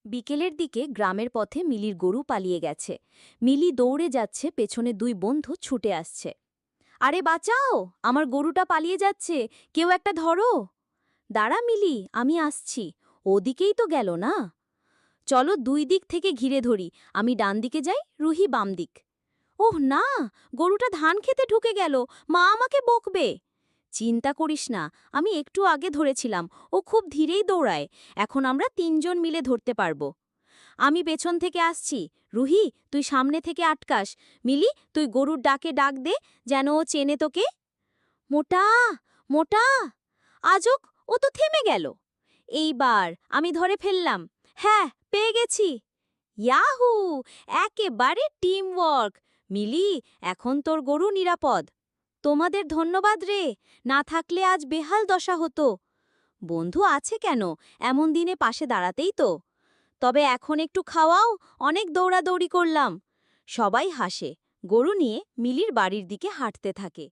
বিকেলের দিকে গ্রামের পথে মিলির গরু পালিয়ে গেছে। মিলি দৌড়ে যাচ্ছে, পেছনে দুই বন্ধু ছুটে আসছে। আরে বাঁচাও, আমার গরুটা পালিয়ে যাচ্ছে, কেউ একটা ধরো। দাঁড়া মিলি, আমি আসছি। ওদিকেই তো গেল না। চলো দুই দিক থেকে ঘিরে ধরি, আমি ডান দিকে যাই, রুহি বাম দিক। ওহ না, গরুটা ধান খেতে ঢুকে গেল, মা আমাকে বকবে। চিন্তা করিস না, আমি একটু আগে ধরেছিলাম, ও খুব ধীরেই দৌড়ায়। এখন আমরা তিনজন মিলে ধরতে পারবো। আমি পেছন থেকে আসছি, রুহি তুই সামনে থেকে আটকাস। মিলি তুই গরুর ডাকে ডাক দে, যেন ও চেনে তোকে। মোটা, মোটা, আজক, ও তো থেমে গেল। এইবার আমি ধরে ফেললাম। হ্যাঁ, পেয়ে গেছি। ইয়াহু, একেবারে টিম ওয়ার্ক। মিলি, এখন তোর গরু নিরাপদ। তোমাদের ধন্যবাদ রে, না থাকলে আজ বেহাল দশা হতো। বন্ধু আছে কেন, এমন দিনে পাশে দাঁড়াতেই তো। তবে এখন একটু খাওয়াও, অনেক দৌড়াদৌড়ি করলাম। সবাই হাসে, গরু নিয়ে মিলির বাড়ির দিকে হাঁটতে থাকে।